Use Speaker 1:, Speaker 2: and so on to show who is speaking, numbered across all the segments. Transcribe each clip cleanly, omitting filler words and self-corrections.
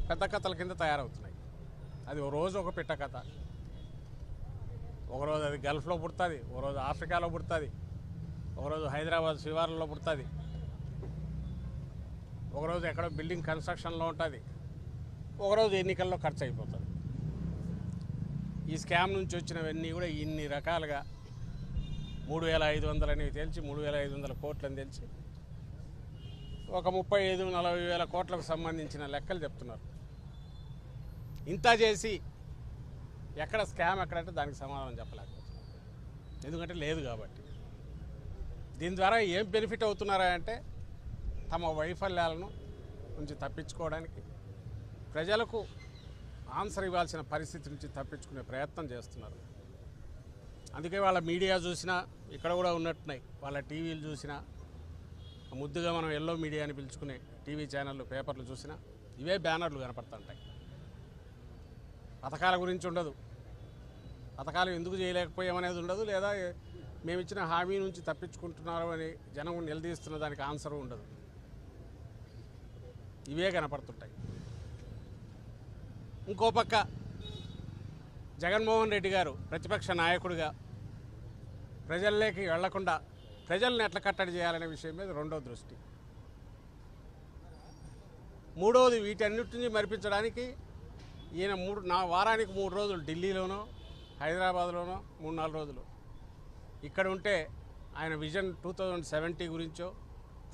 Speaker 1: పెద్ద కథల కింద తయారవుతున్నాయి. అది ఓ రోజు ఒక పిట్ట కథ, ఒకరోజు అది గల్ఫ్లో పుడుతుంది, ఒకరోజు ఆఫ్రికాలో పుడుతుంది, ఒకరోజు హైదరాబాద్ శివార్లలో పుడుతుంది, ఒకరోజు ఎక్కడో బిల్డింగ్ కన్స్ట్రక్షన్లో ఉంటుంది, ఒకరోజు ఎన్నికల్లో ఖర్చు అయిపోతుంది. ఈ స్కామ్ నుంచి వచ్చినవన్నీ కూడా ఇన్ని రకాలుగా 3,500 అనేవి తెలిసి 3,500 కోట్లని తెలిసి ఒక 35-40 వేల కోట్లకు సంబంధించిన లెక్కలు చెప్తున్నారు. ఇంత చేసి ఎక్కడ స్కామ్ ఎక్కడంటే దానికి సమాధానం చెప్పలేకపోతున్నారు, ఎందుకంటే లేదు కాబట్టి. దీని ద్వారా ఏం బెనిఫిట్ అవుతున్నారా అంటే తమ వైఫల్యాలను నుంచి తప్పించుకోవడానికి, ప్రజలకు ఆన్సర్ ఇవ్వాల్సిన పరిస్థితి నుంచి తప్పించుకునే ప్రయత్నం చేస్తున్నారు. అందుకే వాళ్ళ మీడియా చూసినా ఇక్కడ కూడా ఉన్నట్టున్నాయి, వాళ్ళ టీవీలు చూసినా, ముద్దుగా మనం ఎల్లో మీడియా అని పిలుచుకునే టీవీ ఛానళ్ళు పేపర్లు చూసినా ఇవే బ్యానర్లు కనపడుతుంటాయి. పథకాల గురించి ఉండదు, పథకాలు ఎందుకు చేయలేకపోయామనేది ఉండదు, లేదా మేము ఇచ్చిన హామీ నుంచి తప్పించుకుంటున్నారు అని జనం నిలదీస్తున్న దానికి ఆన్సర్ ఉండదు. ఇవే కనపడుతుంటాయి. ఇంకో పక్క జగన్మోహన్ రెడ్డి గారు ప్రతిపక్ష నాయకుడిగా ప్రజల్లోకి వెళ్లకుండా ప్రజల్ని ఎట్లా కట్టడి చేయాలనే విషయం మీద రెండో దృష్టి. మూడవది, వీటన్నిటిని మరిపించడానికి ఈయన వారానికి 3 రోజులు ఢిల్లీలోనో హైదరాబాద్లోనో 3-4 రోజులు ఇక్కడ ఉంటే ఆయన విజన్ 2070 గురించో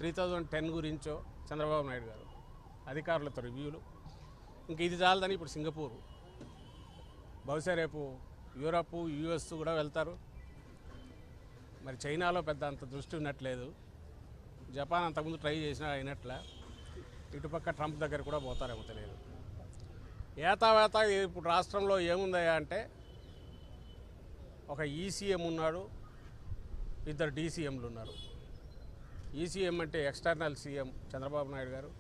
Speaker 1: 3010 గురించో చంద్రబాబు నాయుడు గారు అధికారులతో రివ్యూలు. ఇంక ఇది చాలదని ఇప్పుడు సింగపూర్, బహుశా రేపు యూరప్ యుఎస్ కూడా వెళ్తారు. మరి చైనాలో పెద్ద అంత దృష్టి ఉన్నట్లేదు, జపాన్ అంతకుముందు ట్రై చేసినా అయినట్ల, ఇటుపక్క ట్రంప్ దగ్గర కూడా పోతారేమో తెలియదు. ఏతావేత ఇప్పుడు రాష్ట్రంలో ఏముందయ్యా అంటే ఒక ఈసీఎం ఉన్నాడు, 2 డీసీఎంలు ఉన్నారు. ఈసీఎం అంటే ఎక్స్టర్నల్ సీఎం చంద్రబాబు నాయుడు గారు,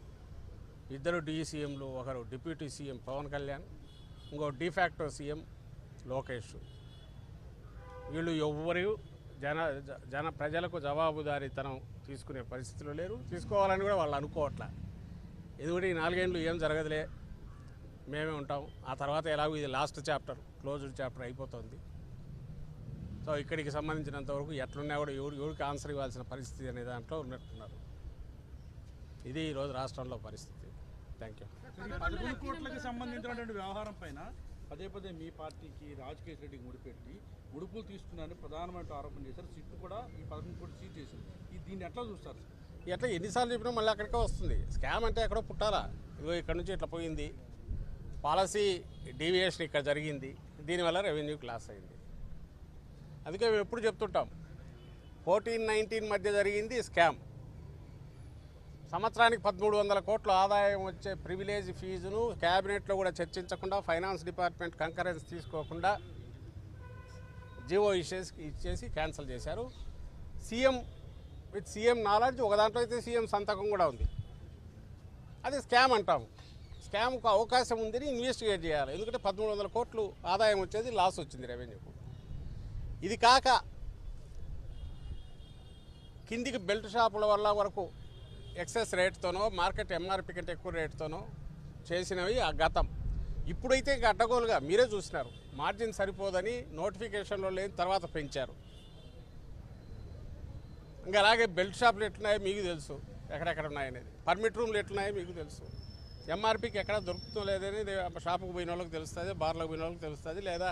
Speaker 1: 2 డీసీఎంలు, ఒకరు డిప్యూటీ సీఎం పవన్ కళ్యాణ్, ఇంకో డిఫాక్టో సీఎం లోకేష్. వీళ్ళు ఎవ్వరు ప్రజలకు జవాబుదారీతనం తీసుకునే పరిస్థితిలో లేరు, తీసుకోవాలని కూడా వాళ్ళు అనుకోవట్లే. ఎందుకంటే ఈ 4 ఏళ్ళు ఏం జరగదులే, మేమే ఉంటాం, ఆ తర్వాత ఎలాగో ఇది లాస్ట్ చాప్టర్, క్లోజ్డ్ చాప్టర్ అయిపోతుంది. సో ఇక్కడికి సంబంధించినంతవరకు ఎట్లున్నా కూడా ఎవరికి ఆన్సర్ ఇవ్వాల్సిన పరిస్థితి అనే దాంట్లో ఉన్నట్టున్నారు. ఇది ఈరోజు రాష్ట్రంలో పరిస్థితి. Thank you.
Speaker 2: 11 కోట్లకి సంబంధించినటువంటి వ్యవహారం పైన పదే మీ పార్టీకి రాజకేష్ రెడ్డికి ముడుపులు తీసుకున్నారని ప్రధానమంత్రి ఆరోపణ చేశారు. సిట్టు కూడా ఈ 11 కోట్లు సీజ్ చేసింది. దీన్ని ఎట్లా చూస్తారు?
Speaker 1: ఎట్లా ఎన్నిసార్లు చెప్పినా మళ్ళీ అక్కడికే వస్తుంది. స్కామ్ అంటే ఎక్కడో పుట్టాలా, ఇగో ఇక్కడ నుంచి ఇట్లా పోయింది, పాలసీ డీవియేషన్ ఇక్కడ జరిగింది, దీనివల్ల రెవెన్యూకి లాస్ అయింది. అందుకే మేము ఎప్పుడు చెప్తుంటాం, 14-19 మధ్య జరిగింది స్కామ్. సంవత్సరానికి 1300 కోట్ల ఆదాయం వచ్చే ప్రివిలేజ్ ఫీజును క్యాబినెట్లో కూడా చర్చించకుండా, ఫైనాన్స్ డిపార్ట్మెంట్ కంకరెన్స్ తీసుకోకుండా జీవో ఇచ్చేసి క్యాన్సిల్ చేశారు. సీఎం విత్ సీఎం నాలెడ్జ్, ఒక దాంట్లో అయితే సీఎం సంతకం కూడా ఉంది. అది స్కామ్ అంటాము. స్కామ్కు అవకాశం ఉందని ఇన్వెస్టిగేట్ చేయాలి. ఎందుకంటే 1300 కోట్లు ఆదాయం వచ్చేది, లాస్ వచ్చింది రెవెన్యూకు. ఇది కాక కిందికి బెల్ట్ షాపుల వల్ల వరకు ఎక్సెస్ రేట్తోనో, మార్కెట్ ఎంఆర్పి కంటే ఎక్కువ రేట్తోనో చేసినవి ఆ గతం. ఇప్పుడైతే ఇంకా అడ్డగోలుగా మీరే చూసినారు, మార్జిన్ సరిపోదని నోటిఫికేషన్లో లేని తర్వాత పెంచారు. ఇంకా అలాగే బెల్ట్ షాపులు ఎట్లున్నాయో మీకు తెలుసు, ఎక్కడెక్కడ ఉన్నాయనేది. పర్మిట్ రూమ్లు ఎట్లున్నాయో మీకు తెలుసు. ఎంఆర్పికి ఎక్కడ దొరుకుతుందో లేదనేది షాపుకు పోయిన వాళ్ళకి తెలుస్తుంది, బార్లకు పోయిన వాళ్ళకి తెలుస్తుంది, లేదా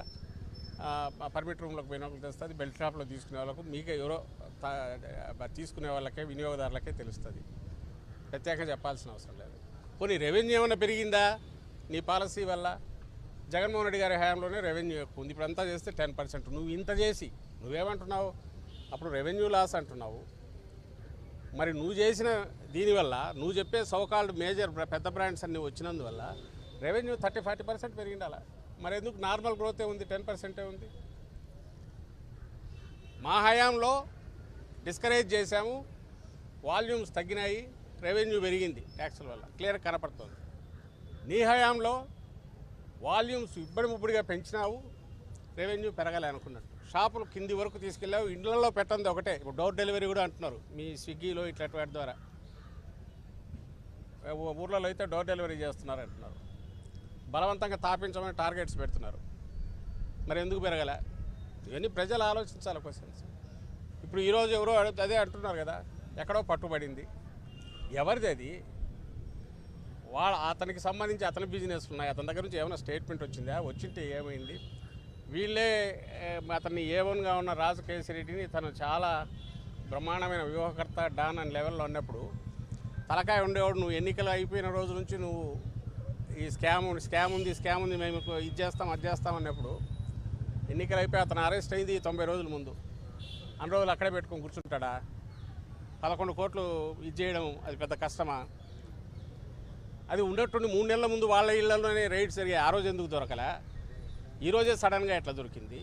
Speaker 1: పర్మిట్ రూమ్లకు పోయిన వాళ్ళకి తెలుస్తుంది. బెల్ట్ షాప్లో తీసుకునే వాళ్ళకు, మీకే ఎవరో తీసుకునే వాళ్ళకే, వినియోగదారులకే తెలుస్తుంది. ప్రత్యేకంగా చెప్పాల్సిన అవసరం లేదు. పోనీ రెవెన్యూ ఏమైనా పెరిగిందా నీ పాలసీ వల్ల? జగన్మోహన్ రెడ్డి గారి హయాంలోనే రెవెన్యూ ఎక్కువ ఉంది, ఇప్పుడు అంతా చేస్తే 10%. నువ్వు ఇంత చేసి నువ్వేమంటున్నావు? అప్పుడు రెవెన్యూ లాస్ అంటున్నావు. మరి నువ్వు చేసిన దీనివల్ల, నువ్వు చెప్పే సోకాల్డ్ మేజర్ పెద్ద బ్రాండ్స్ అన్నీ వచ్చినందువల్ల రెవెన్యూ 30-40% పెరిగిండాల. మరి ఎందుకు నార్మల్ గ్రోతే ఉంది, 10% ఉంది? మా హయాంలో డిస్కరేజ్ చేశాము, వాల్యూమ్స్ తగ్గినాయి, రెవెన్యూ పెరిగింది ట్యాక్సుల వల్ల, క్లియర్ కనపడుతుంది. నీ హయాంలో వాల్యూమ్స్ ఇబ్బడిముబ్బడిగా పెంచినావు, రెవెన్యూ పెరగాలి అనుకున్నట్టు. షాపులు కింది వరకు తీసుకెళ్ళావు, ఇండ్లలో పెట్టండి ఒకటే. ఇప్పుడు డోర్ డెలివరీ కూడా అంటున్నారు మీ స్విగ్గీలో ఇట్లాంటి వాటి ద్వారా. ఊర్లలో అయితే డోర్ డెలివరీ చేస్తున్నారు అంటున్నారు. బలవంతంగా తాపించమని టార్గెట్స్ పెడుతున్నారు. మరి ఎందుకు పెరగలే? ఇవన్నీ ప్రజలు ఆలోచించాలి క్వశ్చన్స్. ఇప్పుడు ఈరోజు ఎవరో అదే అంటున్నారు కదా, ఎక్కడో పట్టుబడింది. ఎవరిది అది? అతనికి సంబంధించి అతని బిజినెస్ ఉన్నాయి, అతని దగ్గర నుంచి ఏమైనా స్టేట్మెంట్ వచ్చిందా? వచ్చింటే ఏమైంది? వీళ్ళే అతన్ని A1గా ఉన్న రాజకేశిరెడ్డిని తను చాలా బ్రహ్మాండమైన వ్యూహకర్త డాన్ అని లెవెల్లో ఉన్నప్పుడు తలకాయ ఉండేవాడు. నువ్వు ఎన్నికలు అయిపోయిన రోజు నుంచి నువ్వు ఈ స్కామ్ ఉంది మేము ఇది చేస్తాం అది చేస్తాం అన్నప్పుడు ఎన్నికలు అయిపోయి అతను అరెస్ట్ అయింది 90 రోజుల ముందు. అన్ని రోజులు అక్కడే పెట్టుకొని కూర్చుంటాడా? 11 కోట్లు ఇది చేయడం అది పెద్ద కష్టమా? అది ఉండేటువంటి 3 నెలల ముందు వాళ్ళ ఇళ్లలోనే రైడ్స్ జరిగాయి. ఆ రోజు ఎందుకు దొరకలే? ఈరోజే సడన్గా ఎట్లా దొరికింది?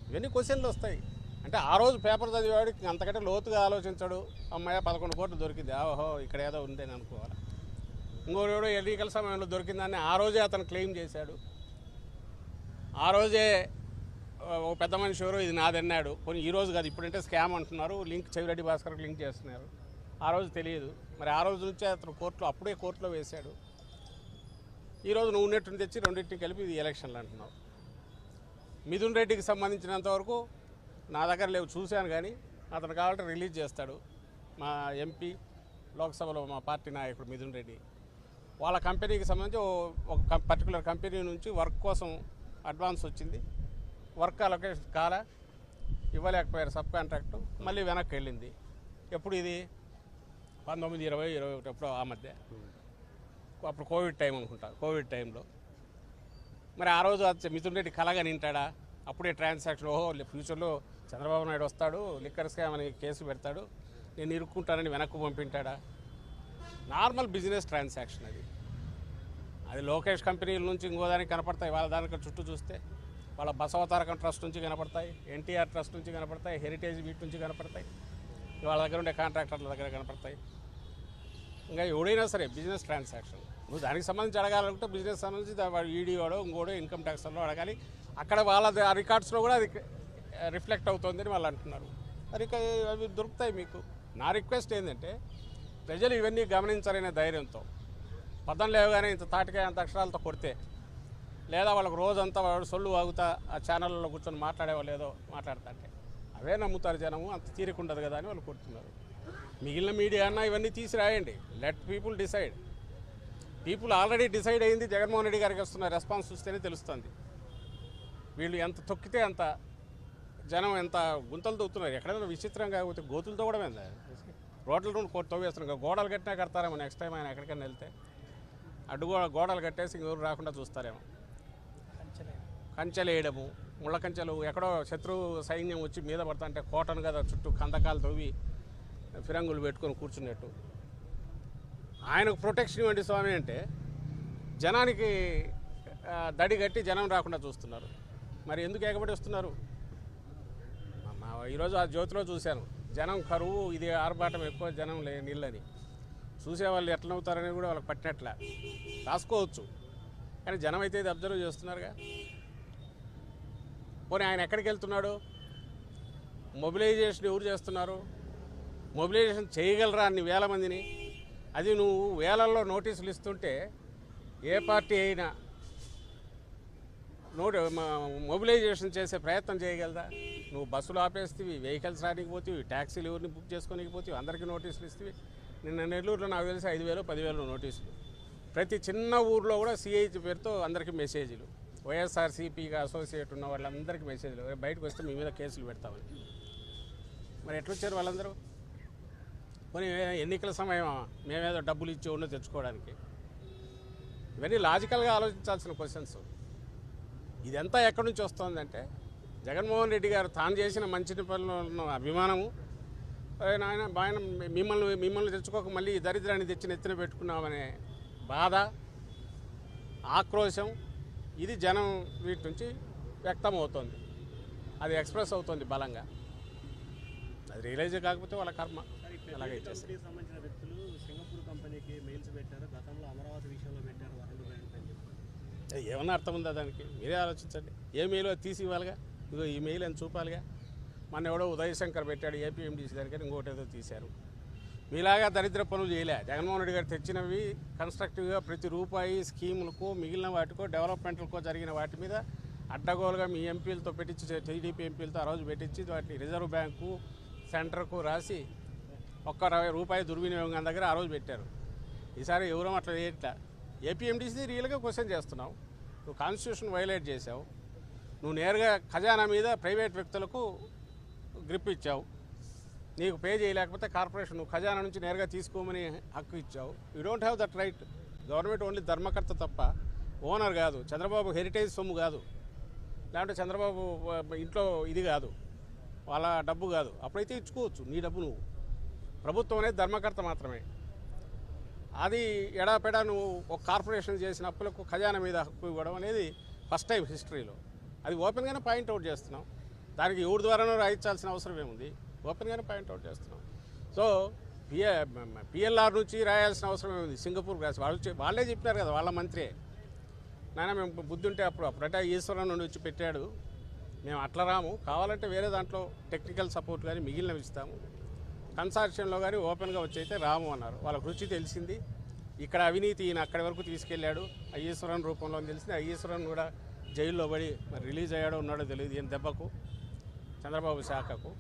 Speaker 1: ఇవన్నీ క్వశ్చన్లు వస్తాయి. అంటే ఆ రోజు పేపర్ చదివాడు అంతకంటే లోతుగా ఆలోచించాడు. అమ్మాయి 11 కోట్లు దొరికింది, ఓహో ఇక్కడ ఏదో ఉందని అనుకోవాలి. ఇంకోడు ఎన్నికల సమయంలో దొరికిందని ఆ రోజే అతను క్లెయిమ్ చేశాడు. ఆ రోజే ఒక పెద్ద మనిషి ఎవరో ఇది నాదన్నాడు. కొన్ని ఈ రోజు కాదు, ఇప్పుడంటే స్కామ్ అంటున్నారు, లింక్ చెవిరెడ్డి భాస్కర్కి లింక్ చేస్తున్నారు. ఆ రోజు తెలియదు. మరి ఆ రోజు నుంచే అతను అప్పుడే కోర్టులో వేశాడు. ఈరోజు నువ్వు ఉన్నట్టుని తెచ్చి రెండింటిని కలిపి ఇది ఎలక్షన్లు అంటున్నావు. మిథున్ రెడ్డికి సంబంధించినంతవరకు నా దగ్గర లేవు, చూశాను. కానీ అతను కావాలంటే రిలీజ్ చేస్తాడు. మా ఎంపీ లోక్సభలో మా పార్టీ నాయకుడు మిథున్ రెడ్డి వాళ్ళ కంపెనీకి సంబంధించి ఒక పర్టికులర్ కంపెనీ నుంచి వర్క్ కోసం అడ్వాన్స్ వచ్చింది. వర్క్ అలొకేషన్ కాలా, ఇవ్వలేకపోయారు సబ్ కాంట్రాక్టు. మళ్ళీ వెనక్కి వెళ్ళింది. ఎప్పుడు ఇది 19, 20, 21 ఎప్పుడో ఆ మధ్య. అప్పుడు కోవిడ్ టైం అనుకుంటా. కోవిడ్ టైంలో మరి ఆ రోజు మిథున్ రెడ్డి కలగా నింటాడా? అప్పుడే ట్రాన్సాక్షన్, ఓహో ఫ్యూచర్లో చంద్రబాబు నాయుడు వస్తాడు, లిక్కర్ స్కామ్ అని కేసు పెడతాడు, నేను ఇరుక్కుంటానని వెనక్కు పంపింటాడా? నార్మల్ బిజినెస్ ట్రాన్సాక్షన్ అది లోకేష్ కంపెనీల నుంచి ఇంకోదానికి కనపడతాయి. వాళ్ళ దానికి చుట్టూ చూస్తే వాళ్ళ బసవతారకం ట్రస్ట్ నుంచి కనపడతాయి, ఎన్టీఆర్ ట్రస్ట్ నుంచి కనపడతాయి, హెరిటేజ్ వీటి నుంచి కనపడతాయి, వాళ్ళ దగ్గర ఉండే కాంట్రాక్టర్ల దగ్గర కనపడతాయి. ఇంకా ఎవడైనా సరే బిజినెస్ ట్రాన్సాక్షన్ నువ్వు దానికి సంబంధించి అడగాలనుకుంటే బిజినెస్ సంబంధించి వాడు ఈడీఓడో ఇంకోడో ఇన్కమ్ ట్యాక్స్లో అడగాలి. అక్కడ వాళ్ళ రికార్డ్స్లో కూడా అది రిఫ్లెక్ట్ అవుతుందని వాళ్ళు అంటున్నారు. మరి అవి దొరుకుతాయి మీకు. నా రిక్వెస్ట్ ఏంటంటే ప్రజలు ఇవన్నీ గమనించాలనే ధైర్యంతో పదం లేవగానే ఇంత తాటికాయ అంత అక్షరాలతో కొడితే, లేదా వాళ్ళకు రోజంతా వాడు సొల్లు వాగుతా ఆ ఛానళ్ళలో కూర్చొని మాట్లాడేవాళ్ళు ఏదో మాట్లాడుతుంటే అవే నమ్ముతారు జనము. అంత తీరికుండదు కదా అని వాళ్ళు కొడుతున్నారు. మిగిలిన మీడియా అన్నా ఇవన్నీ తీసి రాయండి. Let people decide. People already decide అయింది. జగన్మోహన్ రెడ్డి గారికి వస్తున్న రెస్పాన్స్ చూస్తేనే తెలుస్తుంది. వీళ్ళు ఎంత తొక్కితే అంత జనం ఎంత గుంతలు తవ్వుతున్నారు. ఎక్కడైనా విచిత్రంగా పోతే గోతులు తవ్వడం ఏందా? రోడ్ల నుండి తవ్వేస్తున్నారు. గోడలు కట్టినా కడతారేమో నెక్స్ట్ టైం ఆయన ఎక్కడికైనా వెళ్తే. గోడలు కట్టేసి ఇంకెవరు రాకుండా చూస్తారేమో. కంచెలు వేయడము, ముళ్ళ కంచెలు, ఎక్కడో శత్రువు సైన్యం వచ్చి మీద పడతాంటే కోటను కదా చుట్టూ కందకాలు తవ్వి ఫిరంగులు పెట్టుకొని కూర్చున్నట్టు. ఆయనకు ప్రొటెక్షన్ ఇవ్వండి స్వామి అంటే జనానికి దడి కట్టి జనం రాకుండా చూస్తున్నారు. మరి ఎందుకు ఎగబడి వస్తున్నారు? ఈరోజు ఆ జ్యోతిలో చూశాను, జనం కరువు, ఇది ఆర్భాటం ఎక్కువ, జనం నీళ్ళని. చూసేవాళ్ళు ఎట్లా అవుతారని కూడా వాళ్ళకి పట్టినట్లే రాసుకోవచ్చు. కానీ జనం అయితే ఇది అబ్జర్వ్ చేస్తున్నారుగా. పోనీ ఆయన ఎక్కడికి వెళ్తున్నాడు? మొబిలైజేషన్ ఎవరు చేస్తున్నారు? మొబిలైజేషన్ చేయగలరా అన్ని వేల మందిని? అది నువ్వు వేలల్లో నోటీసులు ఇస్తుంటే ఏ పార్టీ అయినా మొబిలైజేషన్ చేసే ప్రయత్నం చేయగలదా? నువ్వు బస్సులు ఆపేస్తేవి, వెహికల్స్ రానికి పోతేవి, ట్యాక్సీలు ఎవరిని బుక్ చేసుకోనికి పోతేవి, అందరికీ నోటీసులు ఇస్తేవి. నిన్న నెల్లూరులో నాకు తెలిసి 5,000, 10,000 నోటీసులు. ప్రతి చిన్న ఊర్లో కూడా సిఐ పేరుతో అందరికీ మెసేజ్లు. వైఎస్ఆర్సీపీగా అసోసియేట్ ఉన్న వాళ్ళందరికీ మెసేజ్లు, బయటకు వస్తే మీ మీద కేసులు పెడతామని. మరి ఎట్లొచ్చారు వాళ్ళందరూ? పోనీ ఎన్నికల సమయం మేమేదో డబ్బులు ఇచ్చి ఉన్నో తెచ్చుకోవడానికి? ఇవన్నీ లాజికల్గా ఆలోచించాల్సిన క్వశ్చన్స్. ఇదంతా ఎక్కడి నుంచి వస్తుందంటే జగన్మోహన్ రెడ్డి గారు తాను చేసిన మంచి పనుల్లో ఉన్న అభిమానము, ఆయన మిమ్మల్ని తెచ్చుకోక మళ్ళీ ఈ దరిద్రాన్ని తెచ్చి నెత్తిన పెట్టుకున్నామనే బాధ, ఆక్రోశం, ఇది జనం వీటి నుంచి వ్యక్తం అవుతుంది. అది ఎక్స్ప్రెస్ అవుతుంది బలంగా. అది రియలైజ్ కాకపోతే వాళ్ళ కర్మ. అలాగైతే
Speaker 3: సంబంధించిన వ్యక్తులు సింగపూర్ కంపెనీకి మెయిల్స్ పెట్టారు, గతంలో అమరావతి విషయంలో పెట్టారు.
Speaker 1: ఏమన్నా అర్థం ఉందా దానికి? మీరే ఆలోచించండి. ఏ మెయిల్ తీసి ఇవ్వాలిగా, ఇగో ఈ మెయిల్ అని చూపాలిగా. మన ఎవడో ఉదయశంకర్ పెట్టాడు ఏపీఎండీసీ దగ్గర, ఇంకోటి ఏదో తీశారు. మీలాగా దరిద్ర పనులు చేయలే. జగన్మోహన్ రెడ్డి గారు తెచ్చినవి కన్స్ట్రక్టివ్గా ప్రతి రూపాయి స్కీములకు మిగిలిన వాటికో డెవలప్మెంట్లకో జరిగిన వాటి మీద అడ్డగోలుగా మీ ఎంపీలతో పెట్టించి, టీడీపీ ఎంపీలతో ఆ రోజు పెట్టించి వాటిని రిజర్వ్ బ్యాంకు సెంటర్కు రాసి ₹1 దుర్వినియోగం దగ్గర ఆ రోజు పెట్టారు. ఈసారి ఎవరో అట్లా చేయట్లా. ఏపీఎండీసీ రియల్గా క్వశ్చన్ చేస్తున్నావు. నువ్వు కాన్స్టిట్యూషన్ వైలేట్ చేసావు. నువ్వు నేరుగా ఖజానా మీద ప్రైవేట్ వ్యక్తులకు గ్రిప్ ఇచ్చావు. నీకు పే చేయలేకపోతే కార్పొరేషన్ నువ్వు ఖజానా నుంచి నేరుగా తీసుకోమని హక్కు ఇచ్చావు. You don't have that right. Government only ధర్మకర్త తప్ప ఓనర్ కాదు. చంద్రబాబు హెరిటేజ్ సొమ్ము కాదు, లేదంటే చంద్రబాబు ఇంట్లో ఇది కాదు, వాళ్ళ డబ్బు కాదు. అప్పుడైతే ఇచ్చుకోవచ్చు నీ డబ్బు. నువ్వు ప్రభుత్వం అనేది ధర్మకర్త మాత్రమే. అది ఎడాపెడా నువ్వు ఒక కార్పొరేషన్ చేసిన అప్పులకు ఖజానా మీద హక్కు ఇవ్వడం అనేది ఫస్ట్ టైం హిస్టరీలో. అది ఓపెన్గానే పాయింట్అవుట్ చేస్తున్నాం. దానికి ఎవరి ద్వారానో రాయించాల్సిన అవసరం ఏముంది? ఓపెన్గానే పాయింట్అవుట్ చేస్తున్నాం. సో పిఎల్ఆర్ నుంచి రాయాల్సిన అవసరం ఏముంది? సింగపూర్ రాసి వాళ్ళే చెప్పినారు కదా, వాళ్ళ మంత్రే. నాయన మేము బుద్ధి ఉంటే అప్పుడట ఈశ్వరం నుండి వచ్చి పెట్టాడు, మేము అట్లా రాము, కావాలంటే వేరే దాంట్లో టెక్నికల్ సపోర్ట్ కానీ మిగిలినవి ఇస్తాము, కన్సార్షియంలో కానీ ఓపెన్గా వచ్చి అయితే రాము అన్నారు. వాళ్ళకు రుచి తెలిసింది. ఇక్కడ అవినీతి ఈయన అక్కడి వరకు తీసుకెళ్ళాడు, ఈశ్వరన్ రూపంలో తెలిసింది. ఈశ్వరన్ కూడా జైల్లో పడి మరి రిలీజ్ అయ్యాడో ఉన్నాడో తెలియదు ఈయన దెబ్బకు, చంద్రబాబు శాఖకు.